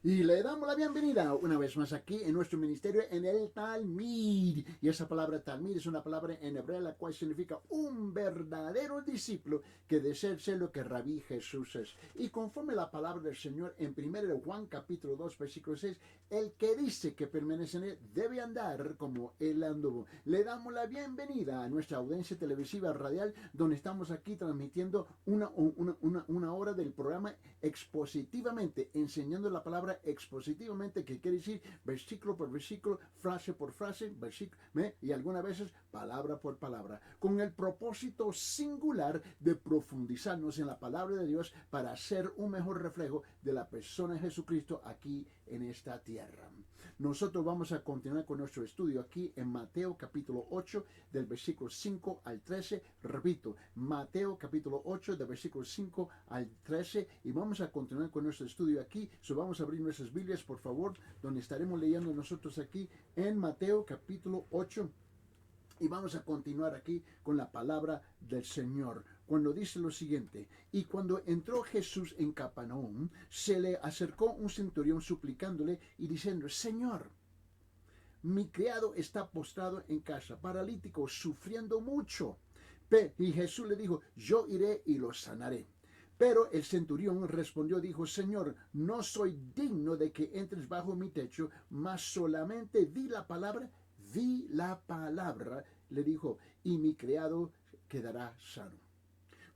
Y le damos la bienvenida una vez más aquí en nuestro ministerio en el Talmid. Y esa palabra Talmid es una palabra en hebreo la cual significa un verdadero discípulo que desea ser lo que Rabí Jesús es. Y conforme la palabra del Señor en 1 Juan capítulo 2 versículo 6, el que dice que permanece en él debe andar como él anduvo. Le damos la bienvenida a nuestra audiencia televisiva radial donde estamos aquí transmitiendo una hora del programa expositivamente, enseñando la palabra expositivamente, que quiere decir versículo por versículo, frase por frase, versículo, y algunas veces palabra por palabra, con el propósito singular de profundizarnos en la palabra de Dios para hacer un mejor reflejo de la persona de Jesucristo aquí en esta tierra. Nosotros vamos a continuar con nuestro estudio aquí en Mateo capítulo 8 del versículo 5 al 13. Repito, Mateo capítulo 8 del versículo 5 al 13, y vamos a continuar con nuestro estudio aquí. Vamos a abrir nuestras Biblias, por favor, donde estaremos leyendo nosotros aquí en Mateo capítulo 8. Y vamos a continuar aquí con la palabra del Señor, cuando dice lo siguiente: y cuando entró Jesús en Capernaum, se le acercó un centurión suplicándole y diciendo: Señor, mi criado está postrado en casa, paralítico, sufriendo mucho. Y Jesús le dijo: yo iré y lo sanaré. Pero el centurión respondió, dijo: Señor, no soy digno de que entres bajo mi techo, mas solamente di la palabra, le dijo, y mi criado quedará sano.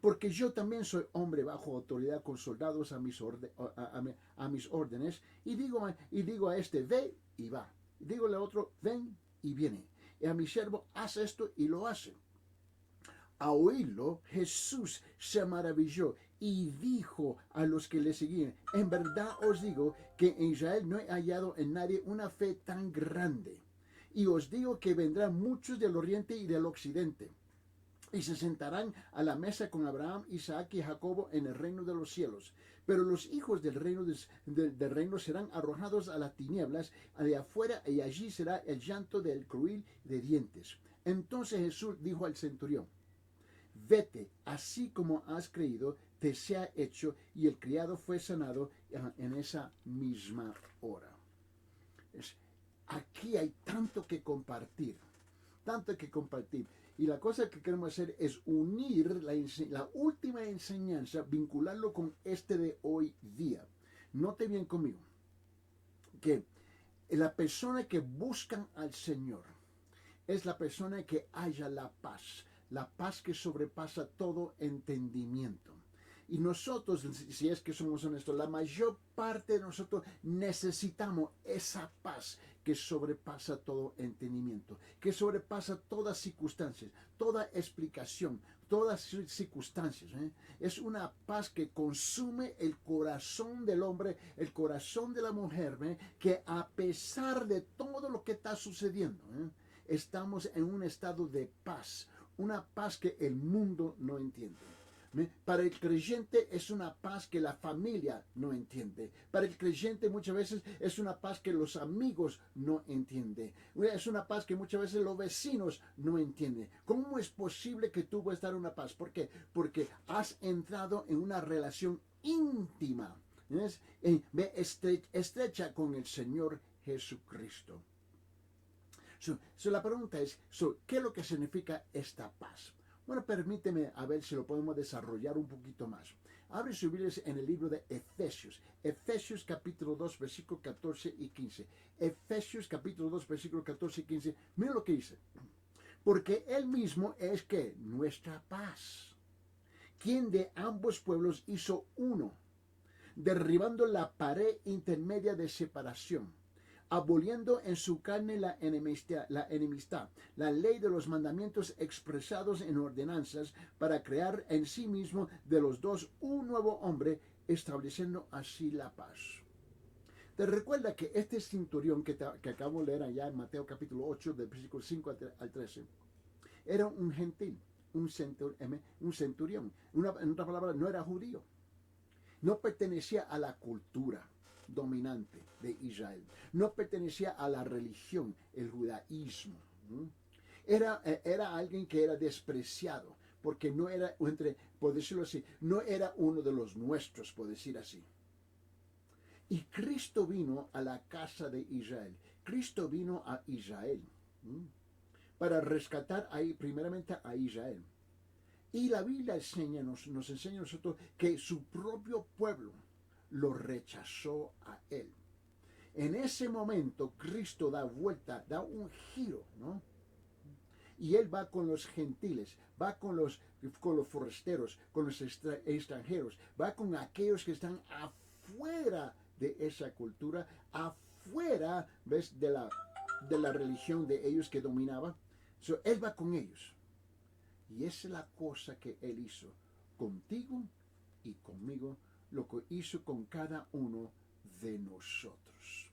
Porque yo también soy hombre bajo autoridad con soldados a mis órdenes, y digo a este: ve y va. Y digo al otro: ven y viene. Y a mi siervo: haz esto, y lo hace. A oírlo, Jesús se maravilló y dijo a los que le seguían: en verdad os digo que en Israel no he hallado en nadie una fe tan grande. Y os digo que vendrán muchos del oriente y del occidente, y se sentarán a la mesa con Abraham, Isaac y Jacobo en el reino de los cielos. Pero los hijos del reino serán arrojados a las tinieblas de afuera, y allí será el llanto del crujir de dientes. Entonces Jesús dijo al centurión: vete, así como has creído, te sea hecho. Y el criado fue sanado en esa misma hora. Aquí hay tanto que compartir, tanto que compartir. Y la cosa que queremos hacer es unir la última enseñanza, vincularlo con este de hoy día. Note bien conmigo que la persona que buscan al Señor es la persona que halla la paz que sobrepasa todo entendimiento. Y nosotros, si es que somos honestos, la mayor parte de nosotros necesitamos esa paz que sobrepasa todo entendimiento, que sobrepasa todas circunstancias, toda explicación, todas circunstancias. Es una paz que consume el corazón del hombre, el corazón de la mujer, que a pesar de todo lo que está sucediendo, estamos en un estado de paz, una paz que el mundo no entiende. Para el creyente es una paz que la familia no entiende. Para el creyente muchas veces es una paz que los amigos no entienden. Es una paz que muchas veces los vecinos no entienden. ¿Cómo es posible que tú puedas dar una paz? ¿Por qué? Porque has entrado en una relación íntima, estrecha con el Señor Jesucristo. La pregunta es, ¿qué es lo que significa esta paz? Bueno, permíteme a ver si lo podemos desarrollar un poquito más. Abre sus Biblias en el libro de Efesios. Efesios capítulo 2, versículos 14 y 15. Efesios capítulo 2, versículos 14 y 15. Mira lo que dice. Porque Él mismo es que nuestra paz, quien de ambos pueblos hizo uno, derribando la pared intermedia de separación, aboliendo en su carne la enemistad, la ley de los mandamientos expresados en ordenanzas, para crear en sí mismo de los dos un nuevo hombre, estableciendo así la paz. Te recuerda que este centurión que acabo de leer allá en Mateo capítulo 8, del versículo 5 al 13, era un gentil, un centurión. En otra palabra, no era judío. No pertenecía a la cultura dominante de Israel. No pertenecía a la religión, el judaísmo. Era alguien que era despreciado, porque no era, por decirlo así, no era uno de los nuestros, por decir así. Y Cristo vino a la casa de Israel. Cristo vino a Israel para rescatar ahí primeramente a Israel. Y la Biblia nos enseña a nosotros que su propio pueblo lo rechazó a él. En ese momento Cristo da vuelta, da un giro, ¿no? Y él va con los gentiles, va con los forasteros, con los extranjeros, va con aquellos que están afuera de esa cultura, afuera, ¿ves? De la religión de ellos que dominaba. Él va con ellos. Y esa es la cosa que él hizo contigo y conmigo, lo que hizo con cada uno de nosotros.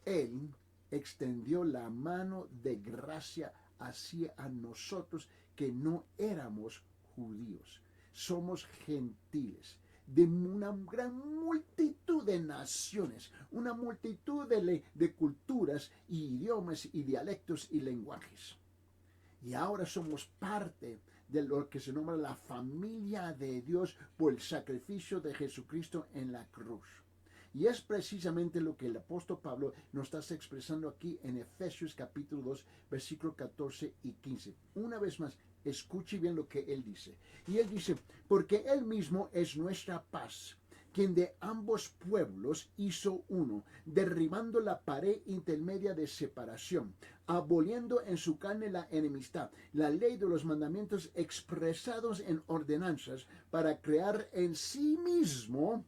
Él extendió la mano de gracia hacia a nosotros que no éramos judíos, somos gentiles, de una gran multitud de naciones, una multitud de culturas y idiomas y dialectos y lenguajes. Y ahora somos parte de lo que se nombra la familia de Dios por el sacrificio de Jesucristo en la cruz. Y es precisamente lo que el apóstol Pablo nos está expresando aquí en Efesios capítulo 2, versículos 14 y 15. Una vez más, escuche bien lo que él dice. Y él dice, porque él mismo es nuestra paz, quien de ambos pueblos hizo uno, derribando la pared intermedia de separación, aboliendo en su carne la enemistad, la ley de los mandamientos expresados en ordenanzas, para crear en sí mismo,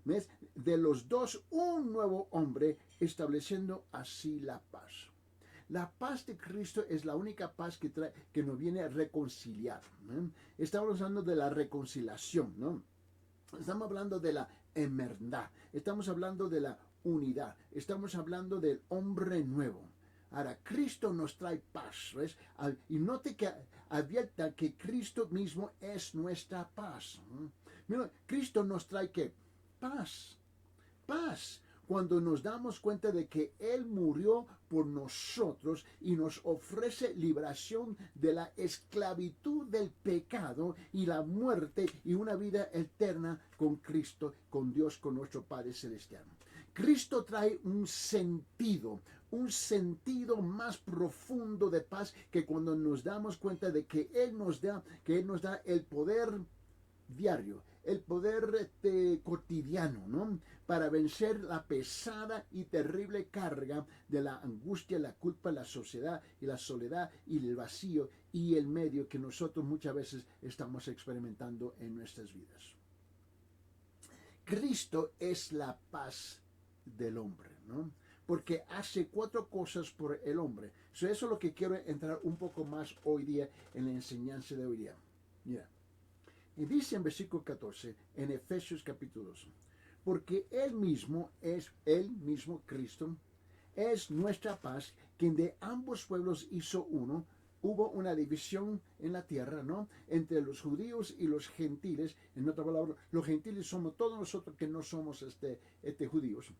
¿ves?, de los dos un nuevo hombre, estableciendo así la paz. La paz de Cristo es la única paz que nos viene a reconciliar, ¿no? Estamos hablando de la reconciliación, ¿no? Estamos hablando de la hermandad, estamos hablando de la unidad, estamos hablando del hombre nuevo. Ahora, Cristo nos trae paz, ¿ves? Y note que advierta que Cristo mismo es nuestra paz. Mira, Cristo nos trae ¿qué? Paz. Paz. Cuando nos damos cuenta de que Él murió por nosotros y nos ofrece liberación de la esclavitud del pecado y la muerte y una vida eterna con Cristo, con Dios, con nuestro Padre Celestial. Cristo trae un sentido más profundo de paz, que cuando nos damos cuenta de que Él nos da el poder diario, el poder cotidiano, ¿no?, para vencer la pesada y terrible carga de la angustia, la culpa, la sociedad y la soledad y el vacío y el medio que nosotros muchas veces estamos experimentando en nuestras vidas. Cristo es la paz del hombre, ¿no? Porque hace 4 cosas por el hombre. Eso es lo que quiero entrar un poco más hoy día en la enseñanza de hoy día. Mira. Y dice en versículo 14, en Efesios capítulo 2, porque Él mismo, Cristo, es nuestra paz, quien de ambos pueblos hizo uno. Hubo una división en la tierra, ¿no?, entre los judíos y los gentiles. En otra palabra, los gentiles somos todos nosotros que no somos judíos.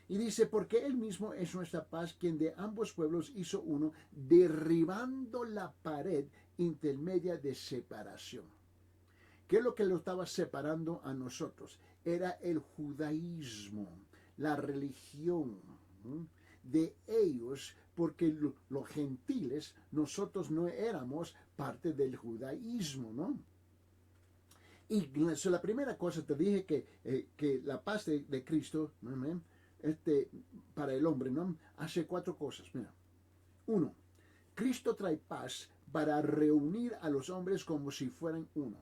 Y dice, porque Él mismo es nuestra paz, quien de ambos pueblos hizo uno, derribando la pared intermedia de separación. ¿Qué es lo que lo estaba separando a nosotros? Era el judaísmo, la religión de ellos, porque los gentiles, nosotros no éramos parte del judaísmo, ¿no? Y la primera cosa te dije que la paz de Cristo, ¿no?, para el hombre, ¿no?, hace 4 cosas. Mira, 1, Cristo trae paz para reunir a los hombres como si fueran uno.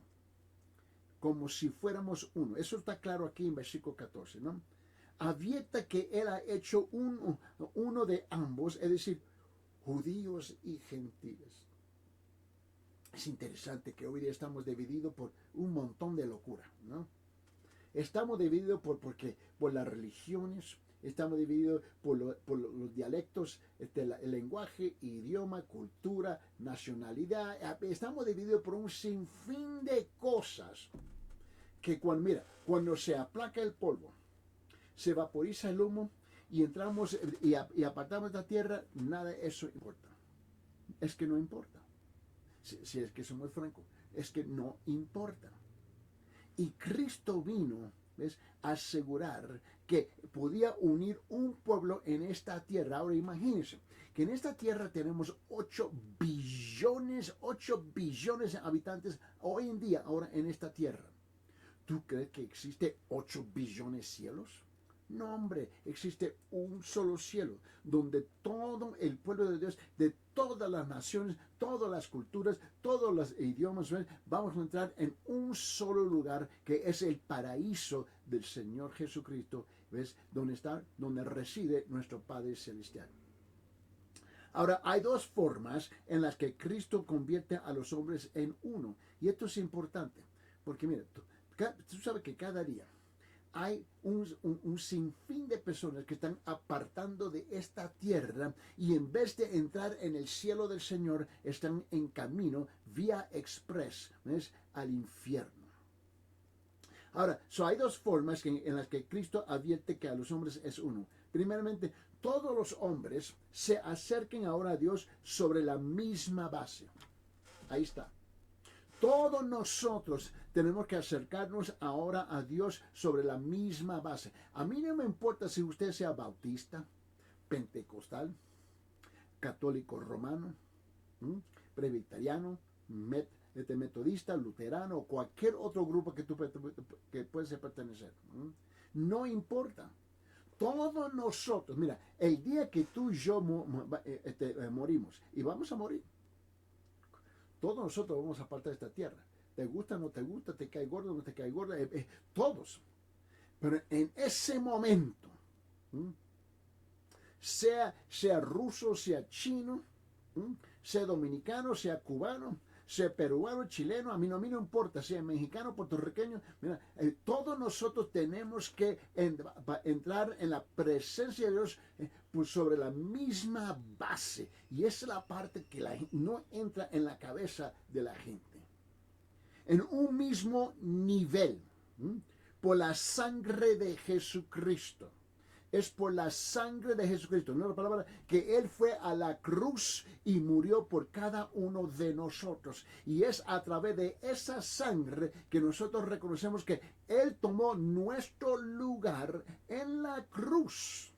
Como si fuéramos uno. Eso está claro aquí en versículo 14, ¿no? Advierte que Él ha hecho uno de ambos, es decir, judíos y gentiles. Es interesante que hoy día estamos divididos por un montón de locura, ¿no? Estamos divididos por las religiones, estamos divididos por los dialectos, el lenguaje, idioma, cultura, nacionalidad. Estamos divididos por un sinfín de cosas que cuando se aplaca el polvo, se vaporiza el humo y entramos y apartamos la tierra, nada de eso importa. Es que no importa. Si es que soy muy franco, es que no importa. Y Cristo vino, ¿ves? Asegurar que podía unir un pueblo en esta tierra. Ahora imagínense que en esta tierra tenemos 8 billones de habitantes hoy en día, ahora en esta tierra. ¿Tú crees que existe 8 billones cielos? No, hombre, existe un solo cielo, donde todo el pueblo de Dios, de todas las naciones, todas las culturas, todos los idiomas, vamos a entrar en un solo lugar, que es el paraíso del Señor Jesucristo, ¿ves? Donde reside nuestro Padre Celestial. Ahora, hay dos formas en las que Cristo convierte a los hombres en uno, y esto es importante, porque mira, tú sabes que cada día hay un sinfín de personas que están apartando de esta tierra y en vez de entrar en el cielo del Señor, están en camino vía express, ¿ves? Al infierno. Ahora, hay dos formas en las que Cristo advierte que a los hombres es uno. Primeramente, todos los hombres se acerquen ahora a Dios sobre la misma base. Ahí está. Todos nosotros tenemos que acercarnos ahora a Dios sobre la misma base. A mí no me importa si usted sea bautista, pentecostal, católico romano, presbiteriano, metodista, luterano o cualquier otro grupo que puedes pertenecer. No importa. Todos nosotros, mira, el día que tú y yo morimos, y vamos a morir, todos nosotros vamos a partir de esta tierra. Te gusta, no te gusta, te cae gordo, no te cae gorda, todos. Pero en ese momento, sea ruso, sea chino, sea dominicano, sea cubano, sea peruano, chileno, a mí no importa, sea mexicano, puertorriqueño, mira, todos nosotros tenemos que entrar en la presencia de Dios pues sobre la misma base. Y esa es la parte que no entra en la cabeza de la gente. En un mismo nivel, por la sangre de Jesucristo. Es por la sangre de Jesucristo, no la palabra, que Él fue a la cruz y murió por cada uno de nosotros. Y es a través de esa sangre que nosotros reconocemos que Él tomó nuestro lugar en la cruz.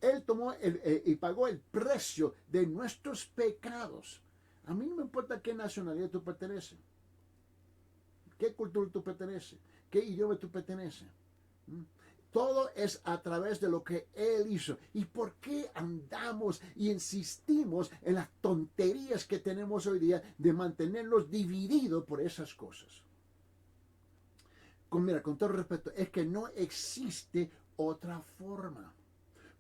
Él tomó y pagó el precio de nuestros pecados. A mí no me importa qué nacionalidad tú perteneces, qué cultura tú perteneces, qué idioma tú perteneces. Todo es a través de lo que Él hizo. ¿Y por qué andamos y insistimos en las tonterías que tenemos hoy día de mantenerlos divididos por esas cosas? Mira, con todo respeto, es que no existe otra forma.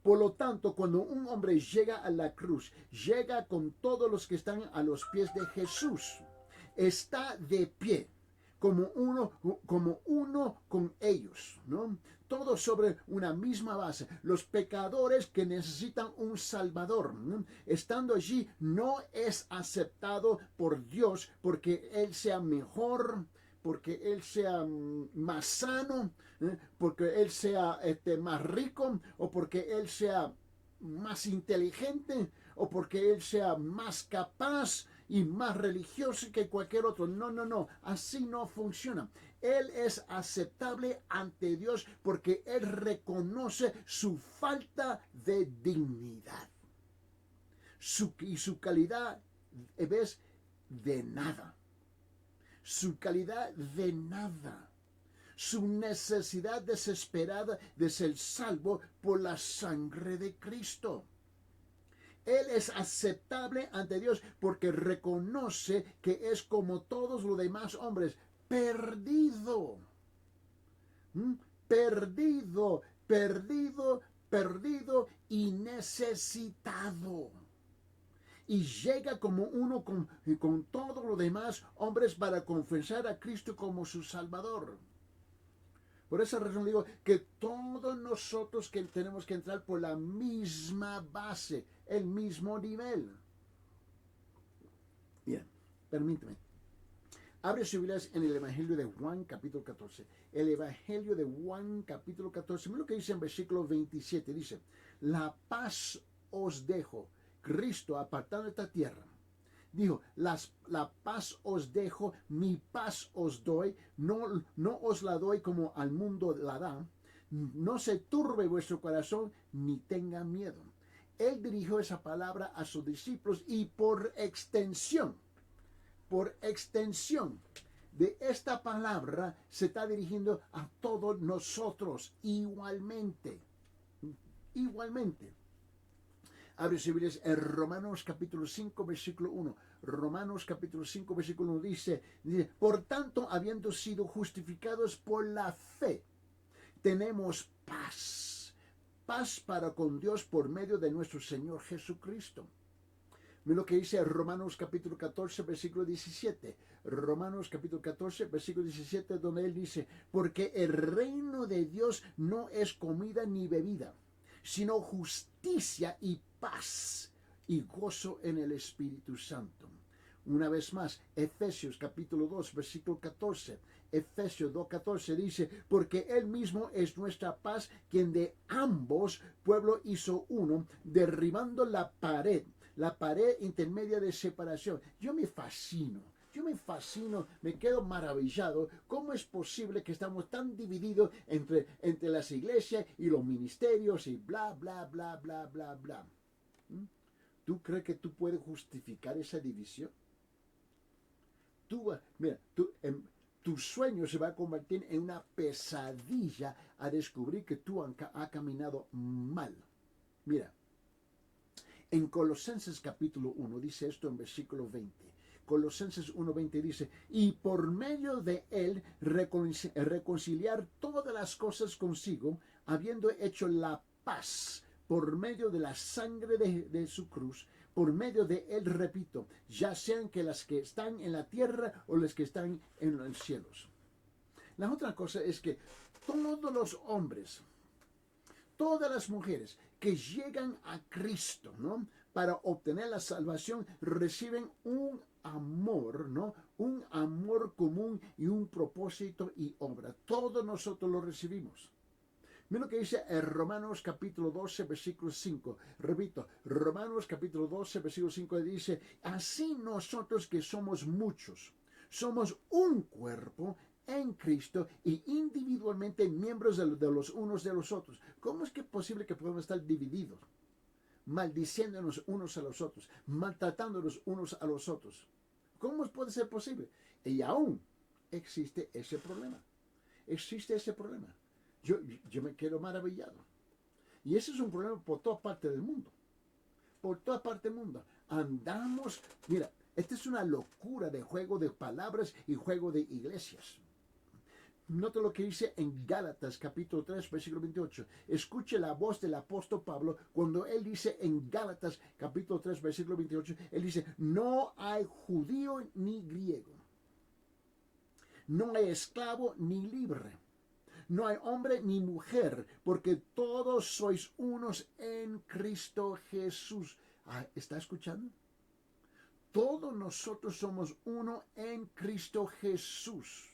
Por lo tanto, cuando un hombre llega a la cruz, llega con todos los que están a los pies de Jesús, está de pie, como uno con ellos, ¿no? Todo sobre una misma base. Los pecadores que necesitan un Salvador, ¿no? Estando allí, no es aceptado por Dios porque Él sea mejor, porque Él sea más sano, porque Él sea más rico, o porque Él sea más inteligente, o porque Él sea más capaz y más religioso que cualquier otro. No, así no funciona. Él es aceptable ante Dios porque Él reconoce su falta de dignidad. Y su calidad, ¿ves? De nada. Su calidad de nada. Su necesidad desesperada de ser salvo por la sangre de Cristo. Él es aceptable ante Dios porque reconoce que es como todos los demás hombres, perdido. Perdido y necesitado. Y llega como uno con todos los demás hombres para confesar a Cristo como su Salvador. Por esa razón digo que todos nosotros que tenemos que entrar por la misma base, el mismo nivel. Bien, permíteme. Abre sus Biblias en el Evangelio de Juan capítulo 14. El Evangelio de Juan capítulo 14. Mira lo que dice en versículo 27. Dice, la paz os dejo. Cristo apartando esta tierra. Dijo, la paz os dejo, mi paz os doy, no os la doy como al mundo la da. No se turbe vuestro corazón ni tenga miedo. Él dirigió esa palabra a sus discípulos y por extensión de esta palabra se está dirigiendo a todos nosotros igualmente. Igualmente. Abre sus Biblias en Romanos capítulo 5, versículo 1. Romanos capítulo 5, versículo 1 dice, por tanto, habiendo sido justificados por la fe, tenemos paz. Paz para con Dios por medio de nuestro Señor Jesucristo. Mira lo que dice Romanos capítulo 14, versículo 17. Romanos capítulo 14, versículo 17, donde él dice, porque el reino de Dios no es comida ni bebida, sino justicia y paz y gozo en el Espíritu Santo. Una vez más, Efesios capítulo 2, versículo 14. Efesios 2:14 dice, porque Él mismo es nuestra paz, quien de ambos pueblos hizo uno, derribando la pared intermedia de separación. Yo me fascino, me quedo maravillado. ¿Cómo es posible que estamos tan divididos entre las iglesias y los ministerios y bla, bla, bla, bla, bla, bla? ¿Tú crees que tú puedes justificar esa división? Tu sueño se va a convertir en una pesadilla a descubrir que tú has caminado mal. Mira, en Colosenses capítulo 1 dice esto en versículo 20. Colosenses 1:20 dice, y por medio de él reconciliar todas las cosas consigo, habiendo hecho la paz por medio de la sangre de su cruz. Por medio de él, repito, ya sean que las que están en la tierra o las que están en los cielos. La otra cosa es que todos los hombres, todas las mujeres que llegan a Cristo, ¿no?, para obtener la salvación, reciben un amor, ¿no?, un amor común y un propósito y obra. Todos nosotros lo recibimos. Mira lo que dice en Romanos capítulo 12, versículo 5. Repito, Romanos capítulo 12, versículo 5 dice, así nosotros que somos muchos, somos un cuerpo en Cristo y individualmente miembros de los unos de los otros. ¿Cómo es que es posible que podamos estar divididos? Maldiciéndonos unos a los otros, maltratándonos unos a los otros. ¿Cómo puede ser posible? Y aún existe ese problema. Existe ese problema. Yo me quedo maravillado. Y ese es un problema por toda parte del mundo. Por toda parte del mundo. Andamos, mira, esta es una locura de juego de palabras y juego de iglesias. Nota lo que dice en Gálatas capítulo 3, versículo 28. Escuche la voz del apóstol Pablo cuando él dice en Gálatas capítulo 3, versículo 28, él dice, no hay judío ni griego, no hay esclavo ni libre, no hay hombre ni mujer, porque todos sois unos en Cristo Jesús. ¿Está escuchando? Todos nosotros somos uno en Cristo Jesús.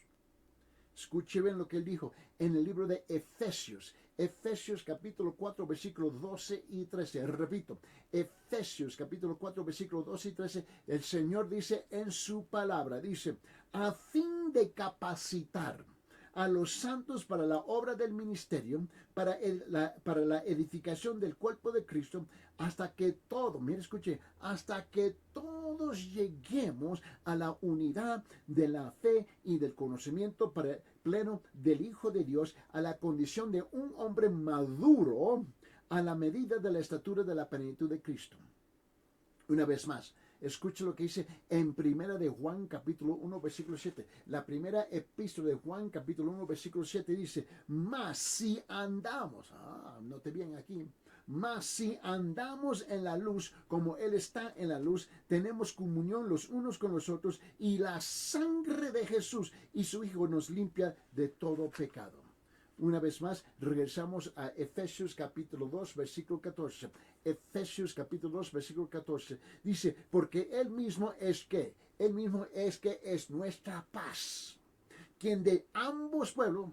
Escuche bien lo que él dijo en el libro de Efesios. Efesios capítulo 4, versículos 12 y 13. Repito, Efesios capítulo 4, versículos 12 y 13. El Señor dice en su palabra, dice, a fin de capacitar a los santos para la obra del ministerio, para la edificación del cuerpo de Cristo, hasta que todos, mire, escuche, hasta que todos lleguemos a la unidad de la fe y del conocimiento pleno del Hijo de Dios, a la condición de un hombre maduro, a la medida de la estatura de la plenitud de Cristo. Una vez más, escuche lo que dice en primera de Juan capítulo 1 versículo 7. La primera epístola de Juan capítulo 1 versículo 7 dice, mas si andamos, note bien aquí, mas si andamos en la luz como Él está en la luz, tenemos comunión los unos con los otros y la sangre de Jesús y su Hijo nos limpia de todo pecado. Una vez más, regresamos a Efesios capítulo 2, versículo 14. Efesios capítulo 2, versículo 14. Dice, porque Él mismo es que es nuestra paz, quien de ambos pueblos,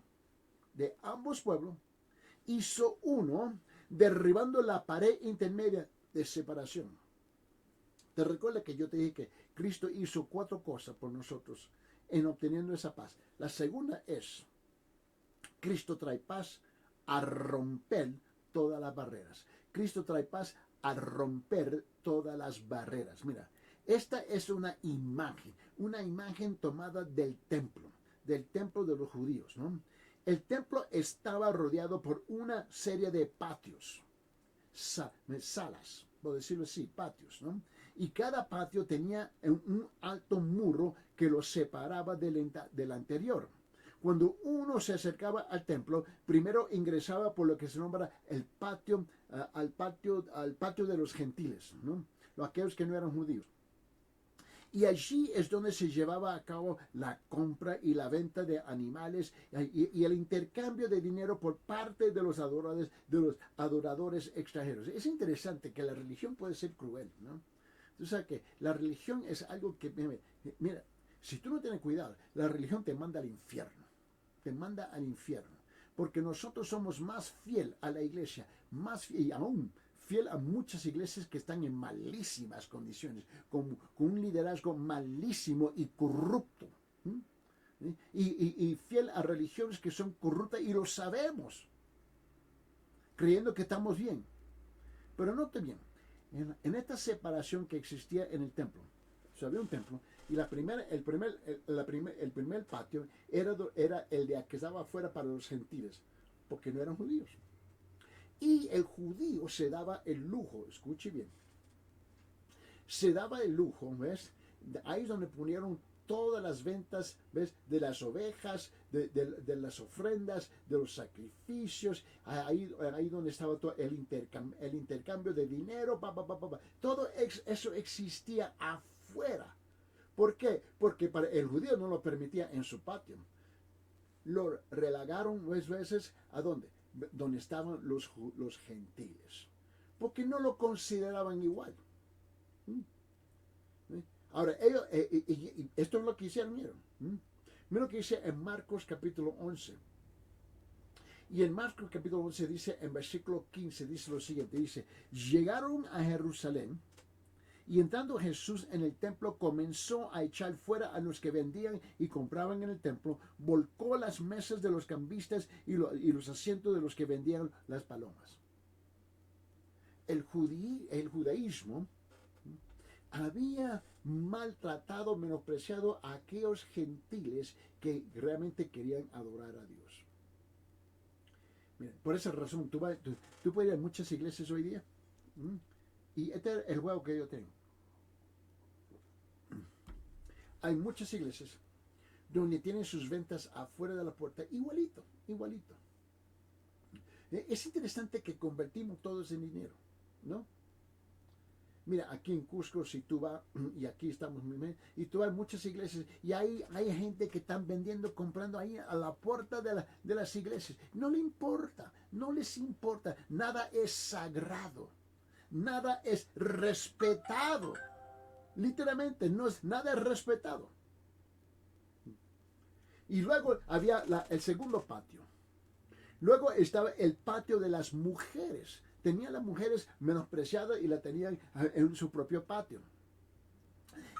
hizo uno, derribando la pared intermedia de separación. Te recuerda que yo te dije que Cristo hizo 4 cosas por nosotros en obteniendo esa paz. La segunda es, Cristo trae paz a romper todas las barreras. Cristo trae paz a romper todas las barreras. Mira, esta es una imagen tomada del templo de los judíos, ¿no? El templo estaba rodeado por una serie de patios, salas, por decirlo así, patios, ¿no? Y cada patio tenía un alto muro que lo separaba del anterior. Cuando uno se acercaba al templo, primero ingresaba por lo que se nombra el patio, al patio de los gentiles, ¿no? Aquellos que no eran judíos. Y allí es donde se llevaba a cabo la compra y la venta de animales y el intercambio de dinero por parte de los adoradores extranjeros. Es interesante que la religión puede ser cruel, ¿no? Tú sabes que la religión es algo que, mira, si tú no tienes cuidado, la religión te manda al infierno. Te manda al infierno. Porque nosotros somos más fiel a la iglesia, más fiel, y aún fiel a muchas iglesias que están en malísimas condiciones, con un liderazgo malísimo y corrupto. Y fiel a religiones que son corruptas y lo sabemos, creyendo que estamos bien. Pero note bien, en esta separación que existía en el templo, o sea, había un templo, y el primer patio era el de que estaba afuera para los gentiles, porque no eran judíos. Y el judío se daba el lujo, escuche bien, se daba el lujo, ¿ves? Ahí es donde ponieron todas las ventas, ¿ves? De las ovejas, de las ofrendas, de los sacrificios, ahí donde estaba todo el intercambio de dinero, todo eso existía afuera. ¿Por qué? Porque para el judío no lo permitía en su patio. Lo relagaron veces ¿a dónde? Donde estaban los gentiles. Porque no lo consideraban igual. Ahora, ellos, esto es lo que hicieron, miren. Mira lo que dice en Marcos capítulo 11. Y en Marcos capítulo 11 dice, en versículo 15, dice lo siguiente, dice, llegaron a Jerusalén, y entrando Jesús en el templo comenzó a echar fuera a los que vendían y compraban en el templo, volcó las mesas de los cambistas y los asientos de los que vendían las palomas. El judaísmo había maltratado, menospreciado a aquellos gentiles que realmente querían adorar a Dios. Miren, por esa razón, tú puedes ir a muchas iglesias hoy día. Y este es el juego que yo tengo. Hay muchas iglesias donde tienen sus ventas afuera de la puerta, igualito. Es interesante que convertimos todos en dinero, ¿no? Mira, aquí en Cusco, si tú vas, y aquí estamos, y tú vas a muchas iglesias, y hay gente que están vendiendo, comprando ahí a la puerta de las iglesias. No les importa, nada es sagrado. Nada es respetado. Literalmente, nada es respetado. Y luego había el segundo patio. Luego estaba el patio de las mujeres. Tenían las mujeres menospreciadas y la tenían en su propio patio.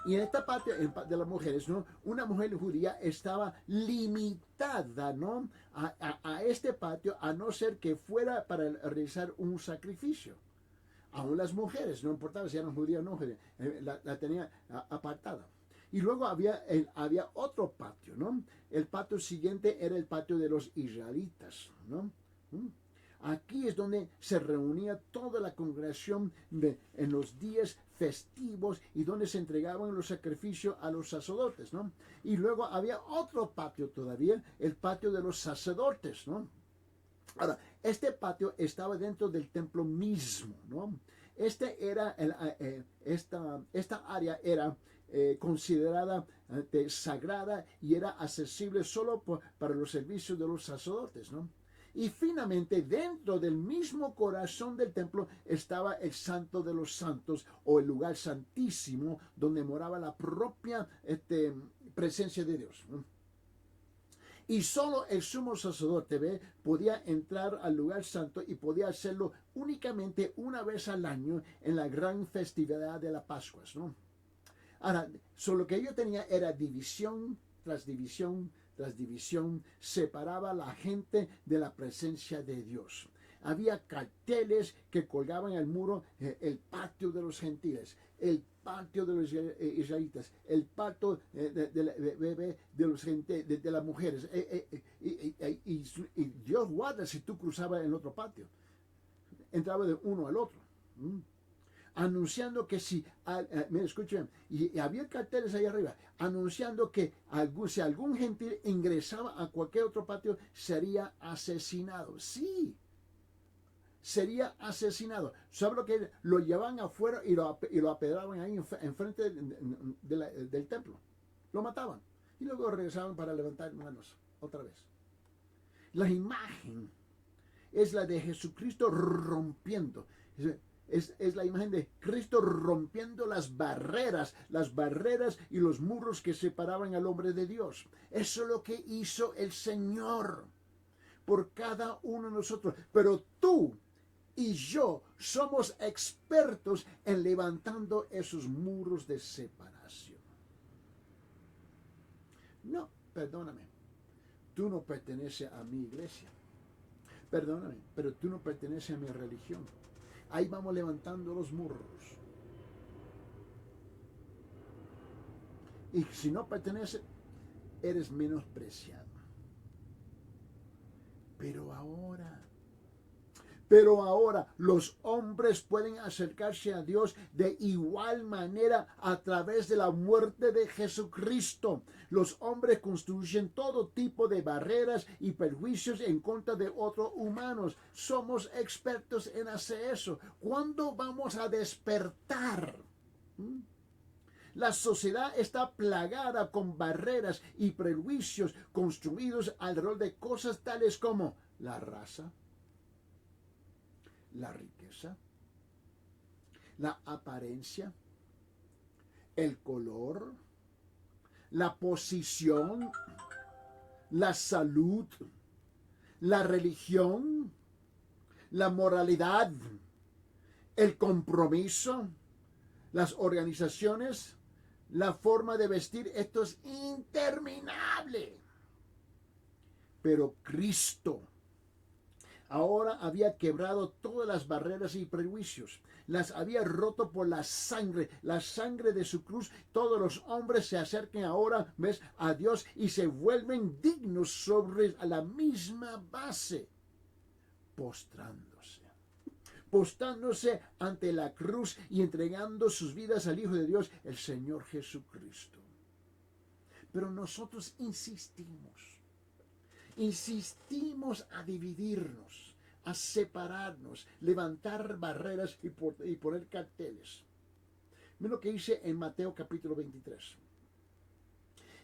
Y en esta patio de las mujeres, ¿no? Una mujer judía estaba limitada, ¿no? A este patio, a no ser que fuera para realizar un sacrificio. Aún las mujeres, no importaba si eran judías o no judías, la tenía apartada. Y luego había otro patio, ¿no? El patio siguiente era el patio de los israelitas, ¿no? Aquí es donde se reunía toda la congregación en los días festivos y donde se entregaban los sacrificios a los sacerdotes, ¿no? Y luego había otro patio todavía, el patio de los sacerdotes, ¿no? Ahora, este patio estaba dentro del templo mismo, ¿no? Esta área era considerada sagrada y era accesible solo para los servicios de los sacerdotes, ¿no? Y finalmente, dentro del mismo corazón del templo estaba el Santo de los Santos, o el lugar santísimo, donde moraba la propia presencia de Dios, ¿no? Y solo el sumo sacerdote podía entrar al lugar santo y podía hacerlo únicamente una vez al año en la gran festividad de las Pascuas, ¿no? Ahora, solo que yo tenía era división tras división tras división, separaba a la gente de la presencia de Dios. Había carteles que colgaban al muro, el patio de los gentiles, el patio de los israelitas, el patio de los de las mujeres. Y Dios guarda si tú cruzabas en el otro patio. Entraba de uno al otro. Anunciando que si escuchen, y había carteles ahí arriba, anunciando que si algún gentil ingresaba a cualquier otro patio, sería asesinado. Sí, sería asesinado. ¿Sabe lo que? Lo llevaban afuera y lo apedraban ahí enfrente del templo. Lo mataban. Y luego regresaban para levantar manos otra vez. La imagen es la de Jesucristo rompiendo. Es la imagen de Cristo rompiendo las barreras y los muros que separaban al hombre de Dios. Eso es lo que hizo el Señor por cada uno de nosotros. Pero tú y yo somos expertos en levantando esos muros de separación. No, perdóname, tú no perteneces a mi iglesia. Perdóname, pero tú no perteneces a mi religión. Ahí vamos levantando los muros. Y si no perteneces, eres menospreciado. Pero ahora los hombres pueden acercarse a Dios de igual manera a través de la muerte de Jesucristo. Los hombres construyen todo tipo de barreras y perjuicios en contra de otros humanos. Somos expertos en hacer eso. ¿Cuándo vamos a despertar? La sociedad está plagada con barreras y prejuicios construidos alrededor de cosas tales como la raza, la riqueza, la apariencia, el color, la posición, la salud, la religión, la moralidad, el compromiso, las organizaciones, la forma de vestir. Esto es interminable. Pero Cristo ahora había quebrado todas las barreras y prejuicios. Las había roto por la sangre de su cruz. Todos los hombres se acercan ahora, ¿ves?, a Dios y se vuelven dignos sobre la misma base, postrándose ante la cruz y entregando sus vidas al Hijo de Dios, el Señor Jesucristo. Pero nosotros insistimos a dividirnos, a separarnos, levantar barreras y poner carteles. Mira lo que dice en Mateo capítulo 23.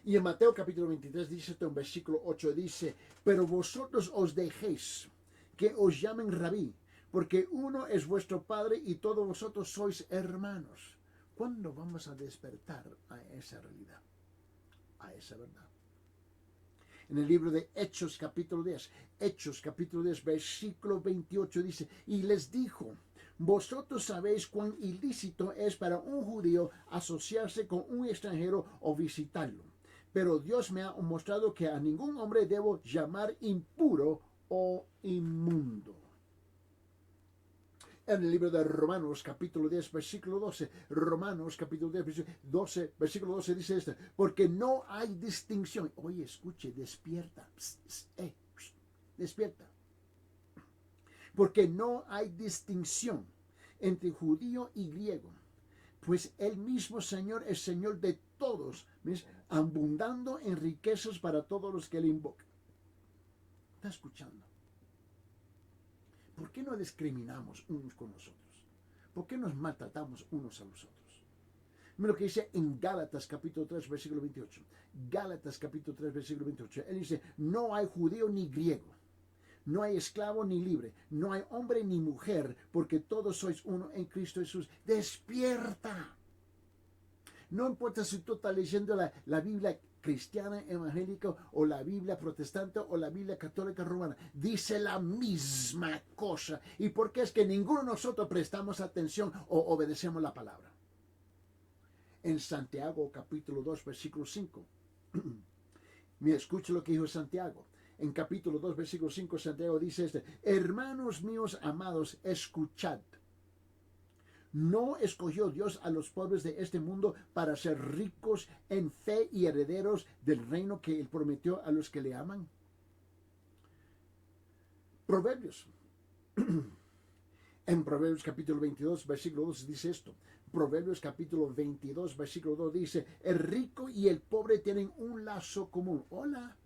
Y en Mateo capítulo 23 dice esto en versículo 8, dice: pero vosotros os dejéis que os llamen rabí, porque uno es vuestro Padre y todos vosotros sois hermanos. ¿Cuándo vamos a despertar a esa realidad, a esa verdad? En el libro de Hechos capítulo 10, versículo 28 dice: y les dijo: vosotros sabéis cuán ilícito es para un judío asociarse con un extranjero o visitarlo. Pero Dios me ha mostrado que a ningún hombre debo llamar impuro o inmundo. En el libro de Romanos capítulo 10 versículo 12, Romanos capítulo 10 versículo 12 dice esto: porque no hay distinción. Oye, escuche, despierta, despierta. Porque no hay distinción entre judío y griego, pues el mismo Señor es Señor de todos, ¿ves?, abundando en riquezas para todos los que le invocan. ¿Está escuchando? ¿Por qué no discriminamos unos con los otros? ¿Por qué nos maltratamos unos a los otros? Mira lo que dice en Gálatas capítulo 3 versículo 28. Gálatas capítulo 3 versículo 28. Él dice: no hay judío ni griego, no hay esclavo ni libre, no hay hombre ni mujer, porque todos sois uno en Cristo Jesús. Despierta. No importa si tú estás leyendo la Biblia cristiana evangélica o la Biblia protestante o la Biblia católica romana. Dice la misma cosa. ¿Y por qué es que ninguno de nosotros prestamos atención o obedecemos la palabra? En Santiago capítulo 2 versículo 5. Mira, escucha lo que dijo Santiago. En capítulo 2 versículo 5 Santiago dice hermanos míos amados, escuchad. ¿No escogió Dios a los pobres de este mundo para ser ricos en fe y herederos del reino que Él prometió a los que le aman? Proverbios. En Proverbios capítulo 22, versículo 2 dice esto. Proverbios capítulo 22, versículo 2 dice, el rico y el pobre tienen un lazo común. Hola.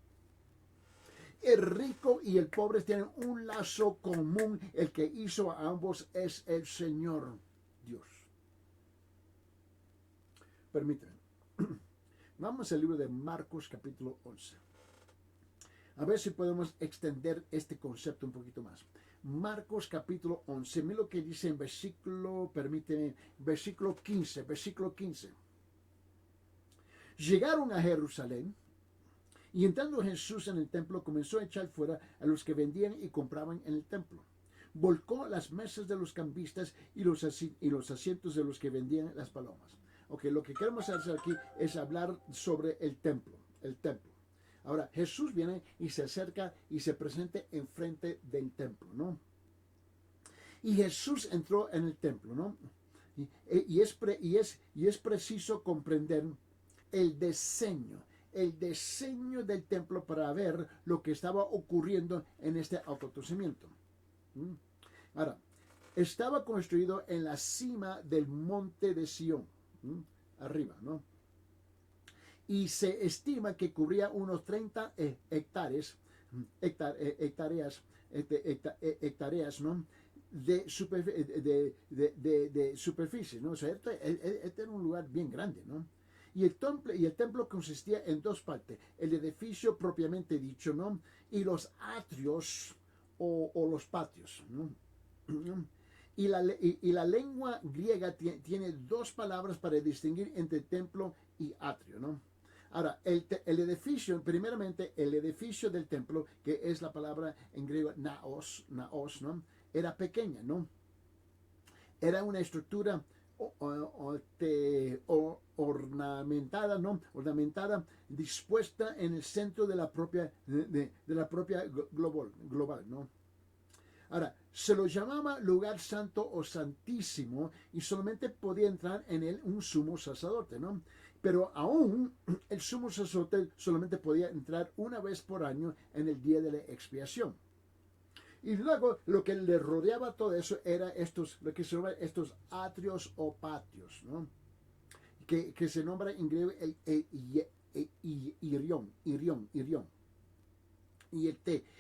El rico y el pobre tienen un lazo común. El que hizo a ambos es el Señor Dios. Permítanme. Vamos al libro de Marcos capítulo 11. A ver si podemos extender este concepto un poquito más. Marcos capítulo 11. Mira lo que dice en versículo, permíteme, versículo 15. Versículo 15. Llegaron a Jerusalén y entrando Jesús en el templo comenzó a echar fuera a los que vendían y compraban en el templo. Volcó las mesas de los cambistas y los asientos de los que vendían las palomas. Ok, lo que queremos hacer aquí es hablar sobre el templo. El templo. Ahora, Jesús viene y se acerca y se presenta enfrente del templo, ¿no? Y Jesús entró en el templo, ¿no? Y es preciso comprender el diseño del templo para ver lo que estaba ocurriendo en este acontecimiento. Ahora, estaba construido en la cima del monte de Sión, arriba, ¿no? Y se estima que cubría unos 30 hectáreas, ¿no? de superficie, ¿no? O sea, este era un lugar bien grande, ¿no? Y el templo consistía en dos partes, el edificio propiamente dicho, ¿no? Y los atrios o los patios, ¿no? Y la lengua griega tiene dos palabras para distinguir entre templo y atrio, ¿no? Ahora, el edificio, primeramente, el edificio del templo, que es la palabra en griego naos, ¿no? Era pequeña, ¿no? Era una estructura ornamentada, ¿no? Ornamentada, dispuesta en el centro de la propia, global, ¿no? Ahora, se lo llamaba lugar santo o santísimo y solamente podía entrar en él un sumo sacerdote, ¿no? Pero aún el sumo sacerdote solamente podía entrar una vez por año en el día de la expiación. Y luego lo que le rodeaba todo eso era lo que se llama estos atrios o patios, ¿no? Que se nombra en griego irión. Y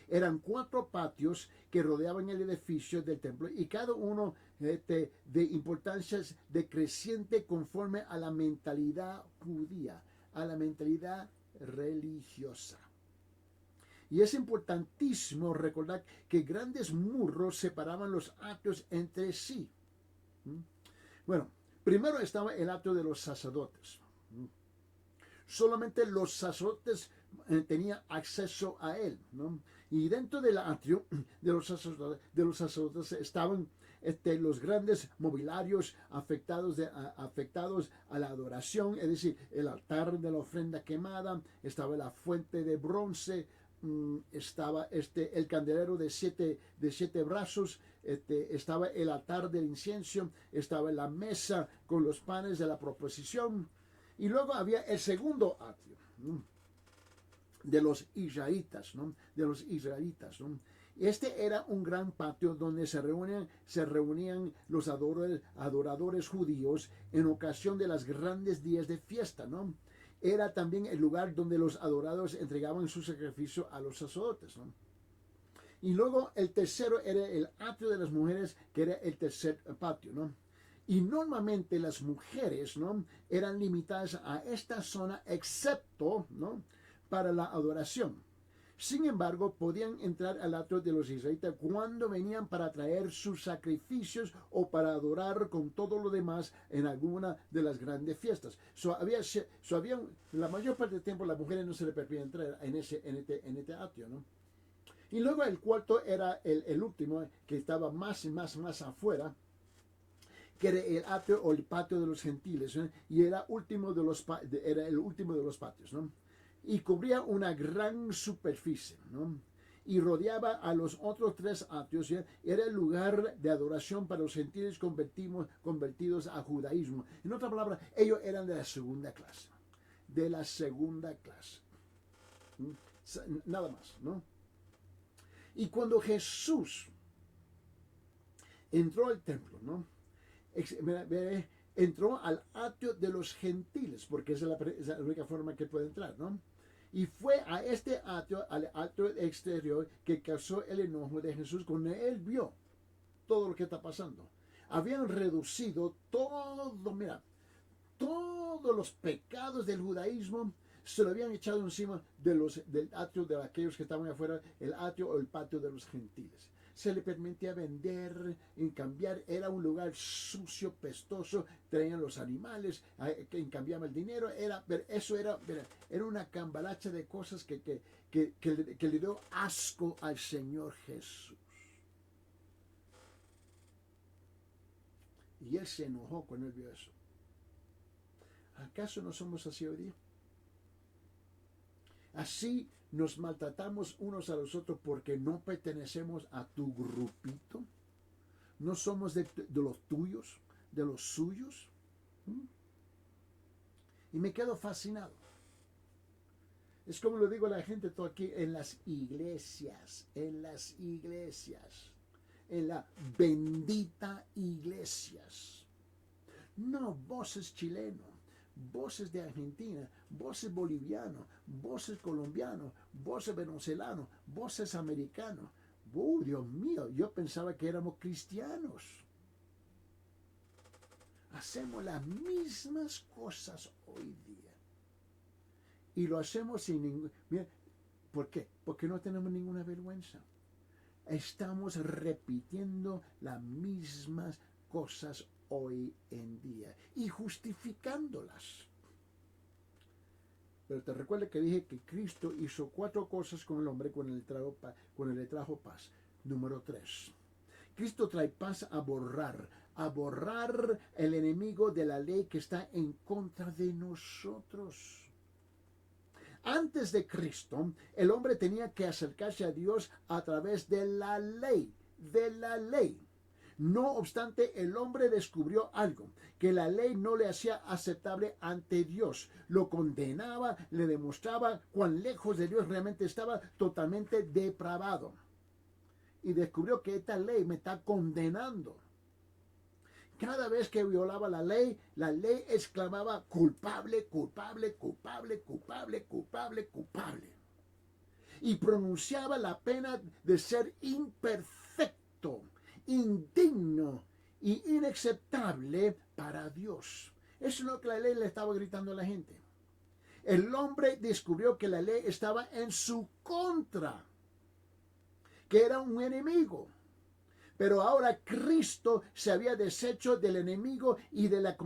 eran 4 patios que rodeaban el edificio del templo y cada uno de importancias decreciente conforme a la mentalidad judía, a la mentalidad religiosa. Y es importantísimo recordar que grandes muros separaban los atrios entre sí. Bueno, primero estaba el atrio de los sacerdotes. Solamente los sacerdotes tenían acceso a él, ¿no? Y dentro del atrio de los sacerdotes estaban los grandes mobiliarios afectados a la adoración, es decir, el altar de la ofrenda quemada, estaba la fuente de bronce, estaba el candelero de siete brazos, estaba el altar del incienso, estaba la mesa con los panes de la proposición, y luego había el segundo atrio de los israelitas, ¿no? Este era un gran patio donde se reunían los adoradores judíos en ocasión de los grandes días de fiesta, ¿no? Era también el lugar donde los adoradores entregaban su sacrificio a los sacerdotes, ¿no? Y luego el tercero era el atrio de las mujeres, que era el tercer patio, ¿no? Y normalmente las mujeres, ¿no?, eran limitadas a esta zona, excepto, ¿no?, para la adoración. Sin embargo, podían entrar al atrio de los israelitas cuando venían para traer sus sacrificios o para adorar con todo lo demás en alguna de las grandes fiestas. La mayor parte del tiempo las mujeres no se les permitía entrar en este atrio, ¿no? Y luego el cuarto era el último, que estaba más afuera, que era el atrio o el patio de los gentiles, ¿no? Y era el último de los patios, ¿no? Y cubría una gran superficie, ¿no? Y rodeaba a los otros tres atrios, ¿sí? Era el lugar de adoración para los gentiles convertidos a judaísmo. En otra palabra, ellos eran de la segunda clase. De la segunda clase. Nada más, ¿no? Y cuando Jesús entró al templo, ¿no? Entró al atrio de los gentiles, porque esa es la única forma que puede entrar, ¿no? Y fue a este atrio, al atrio exterior, que causó el enojo de Jesús cuando él vio todo lo que está pasando. Habían reducido todos los pecados del judaísmo, se lo habían echado encima del atrio de aquellos que estaban afuera, el atrio o el patio de los gentiles. Se le permitía vender, cambiar, era un lugar sucio, pestoso, traían los animales, cambiaban el dinero, eso era una cambalacha de cosas que le dio asco al Señor Jesús. Y él se enojó cuando él vio eso. ¿Acaso no somos así hoy día? Así nos maltratamos unos a los otros porque no pertenecemos a tu grupito. No somos de los tuyos, de los suyos. Y me quedo fascinado. Es como lo digo a la gente todo aquí en las iglesias, en las bendita iglesias. No, vos es chileno, vos es de Argentina, vos es boliviano, vos es colombiano, vos es venezolano, vos es americano. Dios mío, yo pensaba que éramos cristianos. Hacemos las mismas cosas hoy día. Y lo hacemos sin ningún... ¿Por qué? Porque no tenemos ninguna vergüenza. Estamos repitiendo las mismas cosas hoy en día y justificándolas. Pero te recuerda que dije que Cristo hizo 4 cosas con el hombre cuando le trajo paz. Número 3. Cristo trae paz a borrar el enemigo de la ley que está en contra de nosotros. Antes de Cristo, el hombre tenía que acercarse a Dios a través de la ley, No obstante, el hombre descubrió algo, que la ley no le hacía aceptable ante Dios. Lo condenaba, le demostraba cuán lejos de Dios realmente estaba, totalmente depravado. Y descubrió que esta ley me está condenando. Cada vez que violaba la ley exclamaba culpable, culpable, culpable, culpable, culpable, culpable. Y pronunciaba la pena de ser imperfecto, indigno y inaceptable para Dios. Eso es lo que la ley le estaba gritando a la gente. El hombre descubrió que la ley estaba en su contra, que era un enemigo. Pero ahora Cristo se había deshecho del enemigo y de la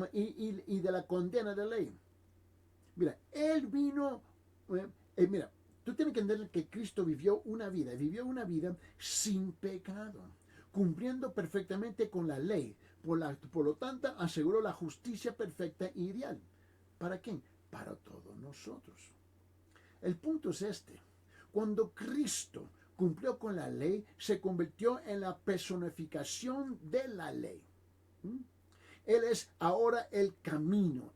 condena de la ley. Mira, Él vino... mira, tú tienes que entender que Cristo vivió una vida sin pecado, cumpliendo perfectamente con la ley. Por lo tanto, aseguró la justicia perfecta e ideal. ¿Para quién? Para todos nosotros. El punto es este. Cuando Cristo cumplió con la ley, se convirtió en la personificación de la ley. Él es ahora el camino.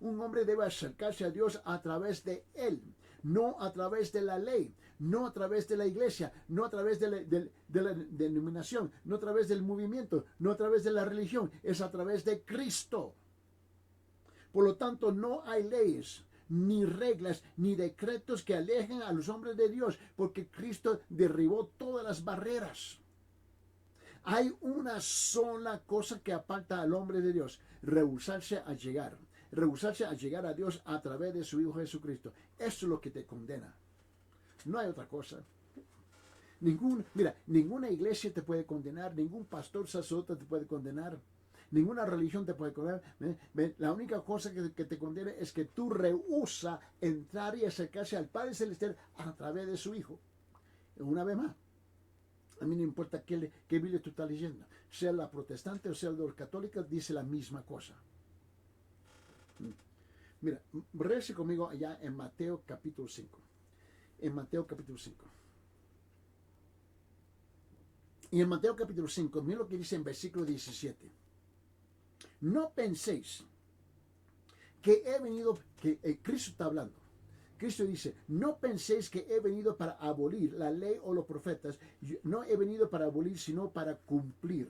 Un hombre debe acercarse a Dios a través de Él, no a través de la ley, no a través de la iglesia, no a través de la denominación, no a través del movimiento, no a través de la religión, es a través de Cristo. Por lo tanto, no hay leyes, ni reglas, ni decretos que alejen a los hombres de Dios, porque Cristo derribó todas las barreras. Hay una sola cosa que aparta al hombre de Dios: rehusarse a llegar a Dios a través de su Hijo Jesucristo. Eso es lo que te condena. No hay otra cosa. Ninguna iglesia te puede condenar, ningún pastor sacerdote te puede condenar, ninguna religión te puede condenar. La única cosa que te condena es que tú rehusas entrar y acercarse al Padre Celestial a través de su Hijo. Una vez más, a mí no importa qué Biblia tú estás leyendo, sea la protestante o sea la católica, dice la misma cosa. Mira, regrese conmigo allá en Mateo capítulo 5. En Mateo capítulo 5. Y en Mateo capítulo 5, miren lo que dice en versículo 17. No penséis que he venido, Cristo está hablando. Cristo dice, no penséis que he venido para abolir la ley o los profetas. No he venido para abolir, sino para cumplir.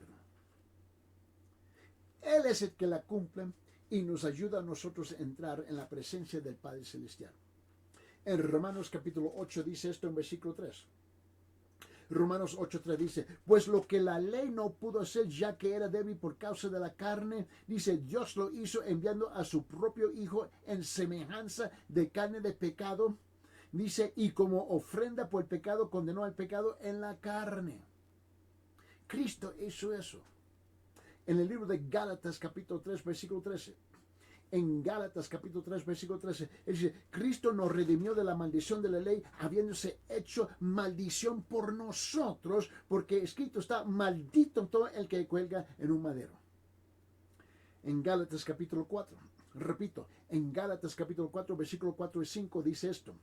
Él es el que la cumple y nos ayuda a nosotros a entrar en la presencia del Padre Celestial. En Romanos capítulo 8 dice esto en versículo 3. Romanos 8:3 dice, pues lo que la ley no pudo hacer ya que era débil por causa de la carne, dice, Dios lo hizo enviando a su propio Hijo en semejanza de carne de pecado. Dice, y como ofrenda por el pecado condenó al pecado en la carne. Cristo hizo eso. En el libro de Gálatas capítulo 3 versículo 13. En Gálatas capítulo 3 versículo 13, él dice, Cristo nos redimió de la maldición de la ley, habiéndose hecho maldición por nosotros, porque escrito está, maldito todo el que cuelga en un madero. En Gálatas capítulo 4, repito, en Gálatas capítulo 4 versículo 4 y 5 dice esto.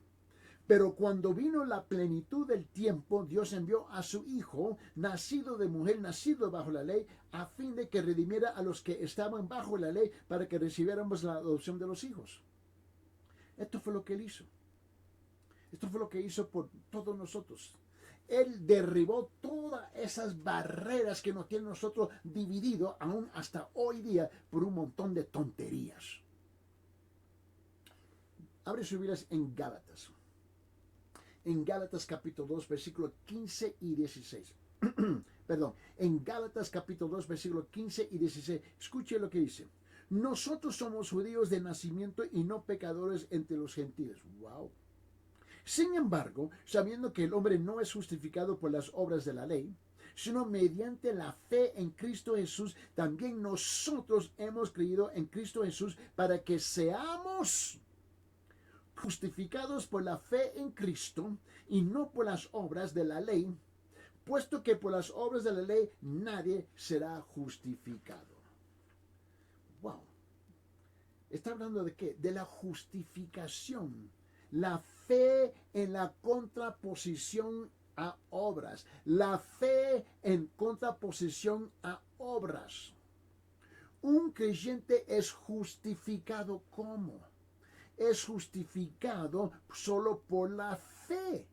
Pero cuando vino la plenitud del tiempo, Dios envió a su Hijo, nacido de mujer, nacido bajo la ley, a fin de que redimiera a los que estaban bajo la ley, para que recibiéramos la adopción de los hijos. Esto fue lo que Él hizo. Esto fue lo que hizo por todos nosotros. Él derribó todas esas barreras que nos tienen nosotros divididos, aún hasta hoy día, por un montón de tonterías. Abre sus Biblias en Gálatas. En Gálatas capítulo 2, versículos 15 y 16. Perdón, en Gálatas capítulo 2, versículos 15 y 16. Escuche lo que dice. Nosotros somos judíos de nacimiento y no pecadores entre los gentiles. Wow. Sin embargo, sabiendo que el hombre no es justificado por las obras de la ley, sino mediante la fe en Cristo Jesús, también nosotros hemos creído en Cristo Jesús para que seamos justificados por la fe en Cristo y no por las obras de la ley, puesto que por las obras de la ley nadie será justificado. Wow. ¿Está hablando de qué? De la justificación. La fe en la contraposición a obras. La fe en contraposición a obras. Un creyente es justificado ¿cómo? Es justificado solo por la fe.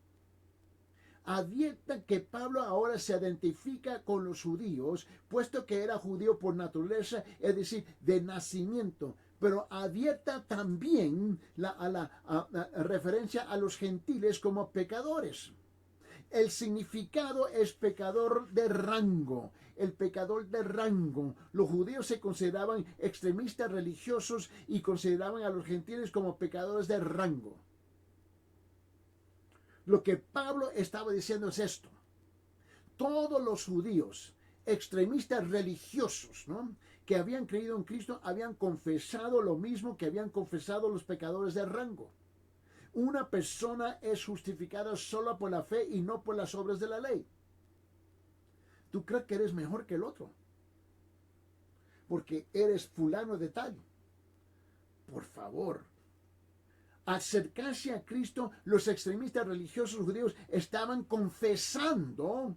Advierta que Pablo ahora se identifica con los judíos, puesto que era judío por naturaleza, es decir, de nacimiento. Pero advierta también la referencia a los gentiles como pecadores. El significado es pecador de rango. El pecador de rango. Los judíos se consideraban extremistas religiosos y consideraban a los gentiles como pecadores de rango. Lo que Pablo estaba diciendo es esto. Todos los judíos, extremistas religiosos, ¿no?, que habían creído en Cristo, habían confesado lo mismo que habían confesado los pecadores de rango. Una persona es justificada solo por la fe y no por las obras de la ley. ¿Tú crees que eres mejor que el otro? Porque eres fulano de tal. Por favor. Acercarse a Cristo, los extremistas religiosos judíos estaban confesando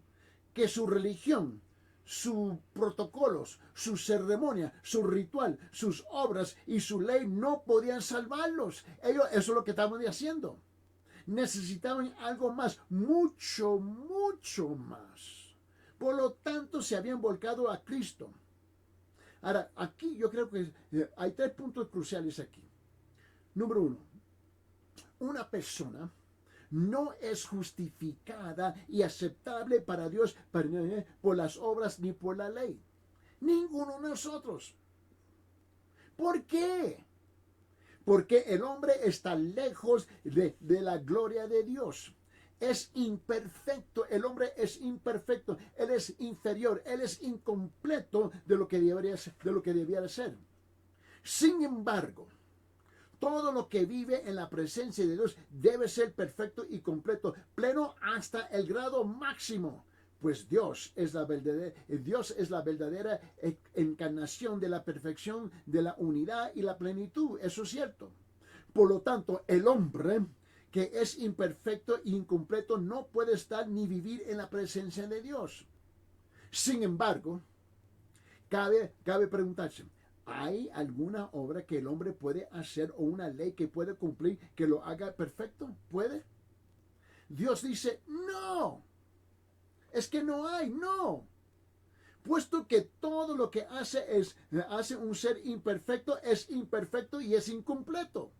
que su religión, sus protocolos, su ceremonia, su ritual, sus obras y su ley no podían salvarlos. Ellos, eso es lo que estaban haciendo. Necesitaban algo más, mucho, mucho más. Por lo tanto, se habían volcado a Cristo. Ahora, aquí yo creo que hay 3 puntos cruciales aquí. Número 1, una persona no es justificada y aceptable para Dios por las obras ni por la ley. Ninguno de nosotros. ¿Por qué? Porque el hombre está lejos de la gloria de Dios. es imperfecto, el hombre es imperfecto, él es inferior, él es incompleto de lo que debiera ser. Sin embargo, todo lo que vive en la presencia de Dios debe ser perfecto y completo, pleno hasta el grado máximo. Pues Dios es la verdadera encarnación de la perfección, de la unidad y la plenitud. Eso es cierto. Por lo tanto, el hombre que es imperfecto e incompleto no puede estar ni vivir en la presencia de Dios. Sin embargo, cabe preguntarse, ¿hay alguna obra que el hombre puede hacer o una ley que puede cumplir que lo haga perfecto? ¿Puede? Dios dice, no. Es que no hay, no. Puesto que todo lo que hace un ser imperfecto es imperfecto y es incompleto.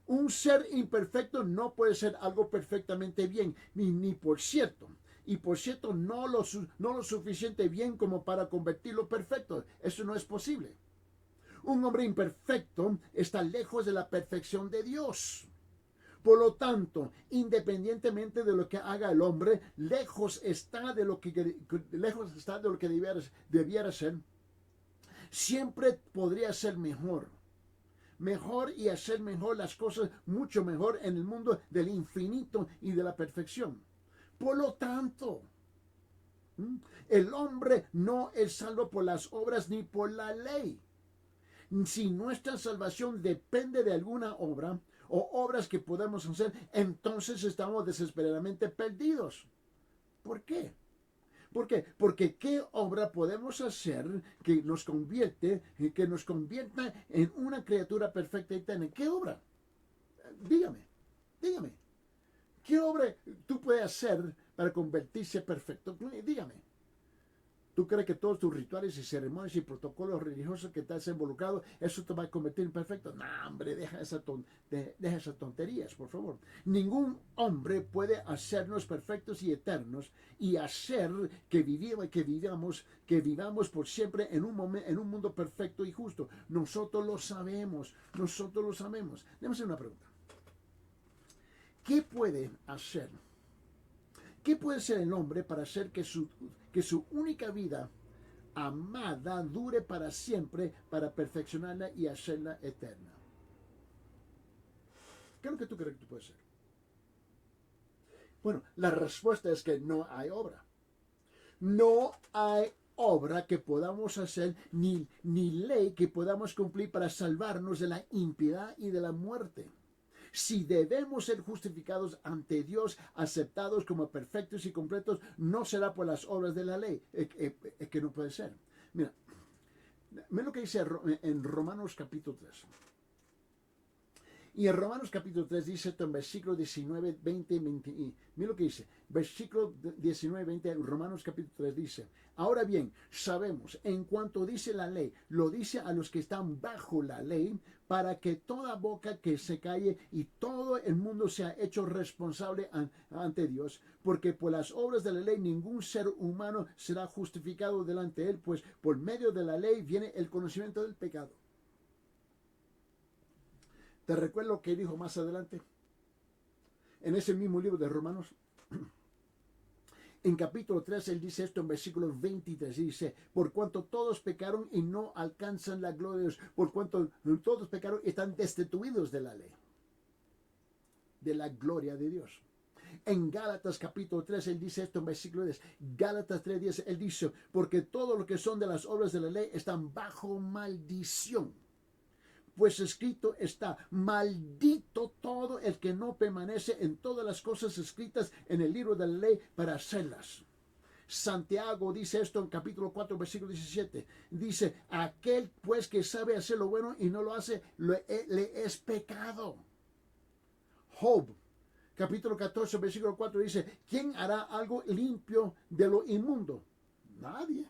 Un ser imperfecto no puede ser algo perfectamente bien, ni por cierto. Y por cierto, no lo suficiente bien como para convertirlo perfecto. Eso no es posible. Un hombre imperfecto está lejos de la perfección de Dios. Por lo tanto, independientemente de lo que haga el hombre, lejos está de lo que debiera ser. Siempre podría ser mejor y hacer mejor las cosas mucho mejor en el mundo del infinito y de la perfección. Por lo tanto, el hombre no es salvo por las obras ni por la ley. Si nuestra salvación depende de alguna obra o obras que podemos hacer, entonces estamos desesperadamente perdidos. ¿Por qué? ¿Por qué? Porque ¿qué obra podemos hacer que nos convierta en una criatura perfecta y eterna? ¿Qué obra? Dígame. ¿Qué obra tú puedes hacer para convertirse perfecto? Dígame. ¿Tú crees que todos tus rituales y ceremonias y protocolos religiosos que te has involucrado, eso te va a convertir en perfecto? No, hombre, deja esas tonterías, por favor. Ningún hombre puede hacernos perfectos y eternos y hacer que vivamos por siempre en un mundo perfecto y justo. Nosotros lo sabemos. Déjame hacer una pregunta. ¿Qué puede hacer? ¿Qué puede hacer el hombre para hacer que su única vida amada dure para siempre, para perfeccionarla y hacerla eterna? ¿Qué es lo que tú crees que tú puedes hacer? Bueno, la respuesta es que no hay obra. No hay obra que podamos hacer, ni ley que podamos cumplir para salvarnos de la impiedad y de la muerte. Si debemos ser justificados ante Dios, aceptados como perfectos y completos, no será por las obras de la ley. Es que no puede ser. Mira lo que dice en Romanos capítulo 3. Y en Romanos capítulo 3 dice esto en versículo 19, 20, 20. Y mira lo que dice. Versículo 19, 20, Romanos capítulo 3 dice: ahora bien, sabemos, en cuanto dice la ley, lo dice a los que están bajo la ley, para que toda boca que se calle y todo el mundo sea hecho responsable ante Dios, porque por las obras de la ley ningún ser humano será justificado delante de él, pues por medio de la ley viene el conocimiento del pecado. ¿Te recuerdo lo que dijo más adelante? En ese mismo libro de Romanos. En capítulo 3, él dice esto en versículo 23. Dice: por cuanto todos pecaron y no alcanzan la gloria de Dios. Por cuanto todos pecaron y están destituidos de la ley. De la gloria de Dios. En Gálatas capítulo 3, él dice esto en versículo 10. Gálatas 3:10, él dice: porque todo lo que son de las obras de la ley están bajo maldición. Pues escrito está: maldito todo el que no permanece en todas las cosas escritas en el libro de la ley para hacerlas. Santiago dice esto en capítulo 4, versículo 17. Dice: aquel pues que sabe hacer lo bueno y no lo hace, le es pecado. Job capítulo 14, versículo 4 dice: ¿quién hará algo limpio de lo inmundo? Nadie.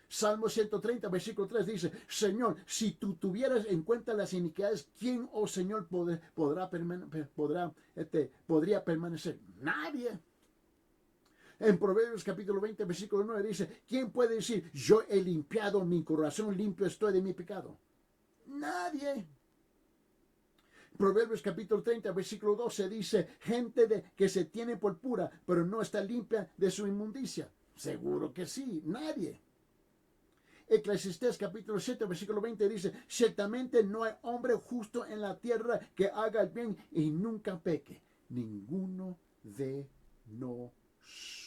Salmo 130, versículo 3 dice: Señor, si tú tuvieras en cuenta las iniquidades, ¿quién, oh Señor, podría permanecer? Nadie. En Proverbios capítulo 20, versículo 9 dice: ¿quién puede decir, yo he limpiado mi corazón, limpio estoy de mi pecado? Nadie. Proverbios capítulo 30, versículo 12 dice, que se tiene por pura, pero no está limpia de su inmundicia. Seguro que sí, nadie. Eclesiastés capítulo 7, versículo 20 dice, ciertamente no hay hombre justo en la tierra que haga el bien y nunca peque, ninguno de nosotros.